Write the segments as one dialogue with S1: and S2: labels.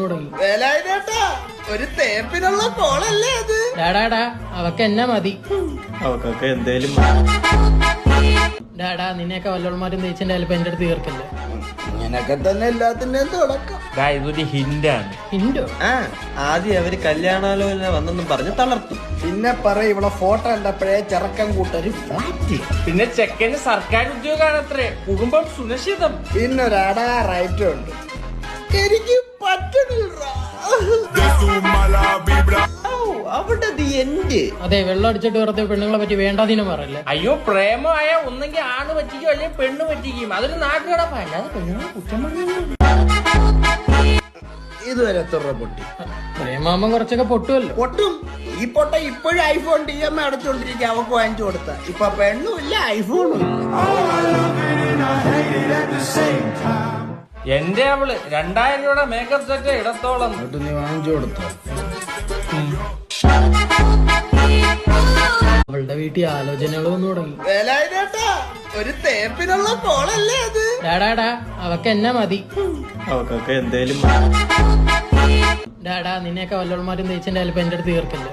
S1: തുടങ്ങി.
S2: ഒരു തേപ്പിനുള്ള കോളല്ലേ അത്?
S1: ഡാടാ അവക്ക് എന്നെ മതി.
S3: അവക്കൊക്കെ എന്തേലും
S1: ഡാടാ നിന്നെയൊക്കെ വല്ലോൾമാരും തേച്ചിന്റെ അല്പം എന്റെ അടുത്ത് തീർക്കില്ല.
S2: ഇങ്ങനൊക്കെ തന്നെ എല്ലാത്തിന്റെയും തുടക്കം.
S3: ഇതൊരു ഹിന്റാണ്.
S1: ഹിന്റോ?
S3: ആദ്യം അവര് കല്യാണാലോചന വന്നെന്നും പറഞ്ഞ് തളർത്തും.
S2: പിന്നെ പറയും ഇവിടെ ഫോട്ടോ കണ്ടപ്പോഴേ ചെറുക്കം കൂട്ടൊരു ഫ്ലാറ്റ്.
S3: പിന്നെ ചെക്കന് സർക്കാർ ഉദ്യോഗാണത്രേ, കുടുംബം സുരക്ഷിതം.
S2: പിന്നെ ഒരു റൈറ്റും ഉണ്ട്. എനിക്ക് പറ്റണില്ല. അവിടെ
S1: അതെ, വെള്ളം അടിച്ചിട്ട് വെറുതെ പെണ്ണുങ്ങളെ പറ്റി വേണ്ടാതിനും പറയല്ലേ.
S3: അയ്യോ, പ്രേമമായ ഒന്നെങ്കിൽ ആണ് പറ്റിക്കും അല്ലെങ്കിൽ പെണ്ണ് പറ്റിക്കും. അതൊരു നാട്ടുകടപ്പാ, അല്ലാതെ പെണ്ണുങ്ങളെ കുറ്റം പറഞ്ഞു.
S2: ഇതുവരെ എത്ര രൂപ പൊട്ടി?
S1: പ്രേമാകുമ്പം കുറച്ചൊക്കെ പൊട്ടുമല്ലോ.
S2: പൊട്ടും. ഈ പൊട്ട ഇപ്പോഴും ഐഫോൺ DMI അടച്ചോണ്ടിരിക്കുക. അവക്ക് വാങ്ങിച്ചു കൊടുത്ത ഇപ്പൊ പെണ്ണുമില്ല ഐഫോണും
S3: എന്റെ അവള് 2000 രൂപയുടെ മേക്കപ്പ് സെറ്റ് ഇടത്തോളം.
S2: നീ വാങ്ങിച്ചു കൊടുത്ത
S1: അവളുടെ വീട്ടിൽ ആലോചനകൾ വന്നു തുടങ്ങി.
S2: ഒരു തേപ്പിനുള്ള കോളല്ലേ അത്?
S1: ഡാടാ അവക്ക് എന്നെ മതി.
S3: അവക്കൊക്കെ എന്തേലും
S1: ഡാടാ നിന്നെയൊക്കെ വല്ലോൾമാരും തേച്ചിന്റെ അല്പം എന്റെ അടുത്ത് തീർക്കില്ല.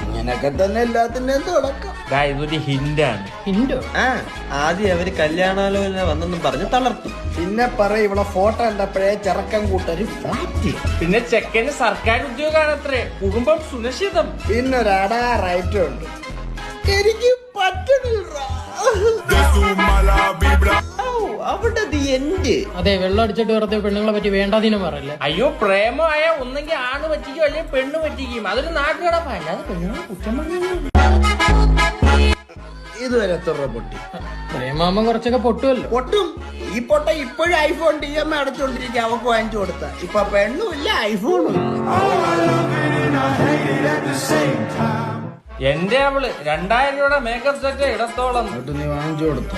S2: ഇങ്ങനൊക്കെ തന്നെ എല്ലാത്തിന്റെയും തുടക്കം.
S3: ഇതൊരു ഹിന്റാണ്.
S1: ഹിന്റോ?
S3: ആദ്യം അവര് കല്യാണാലോചന വന്നെന്നും പറഞ്ഞ് തളർത്തും.
S2: പിന്നെ പറയും ഇവിടെ ഫോട്ടോ കണ്ടപ്പോഴേ ചെറുക്കം കൂട്ടൊരു ഫ്ലാറ്റ്.
S3: പിന്നെ ചെക്കന് സർക്കാർ ഉദ്യോഗാണത്രേ, കുടുംബം സുരക്ഷിതം.
S2: പിന്നെ ഒരു റൈറ്റും ഉണ്ട്. എനിക്ക് പറ്റണില്ല. അവിടെ
S1: അതെ, വെള്ളം അടിച്ചിട്ട് വെറുതെ പെണ്ണുങ്ങളെ പറ്റി വേണ്ടാതിനും പറയല്ലേ.
S3: അയ്യോ, പ്രേമമായ ഒന്നെങ്കിൽ ആണ് പറ്റിക്കും അല്ലെങ്കിൽ പെണ്ണ് പറ്റിക്കും. അതൊരു നാട്ടുകടപ്പാ, അല്ലാതെ പെണ്ണുങ്ങളെ കുറ്റം പറഞ്ഞു.
S2: ഇതുവരെ എത്ര രൂപ പൊട്ടി?
S1: പ്രേമാകുമ്പം കുറച്ചൊക്കെ പൊട്ടുമല്ലോ.
S2: പൊട്ടും. ഈ പൊട്ട ഇപ്പോഴും ഐഫോൺ DMI അടച്ചോണ്ടിരിക്കുക. അവക്ക് വാങ്ങിച്ചു കൊടുത്ത ഇപ്പൊ പെണ്ണുമില്ല ഐഫോണും.
S3: എന്റെ അവള് 2000 രൂപയുടെ മേക്കപ്പ് സെറ്റ് ഇടത്തോളം.
S2: നീ വാങ്ങിച്ചു കൊടുത്ത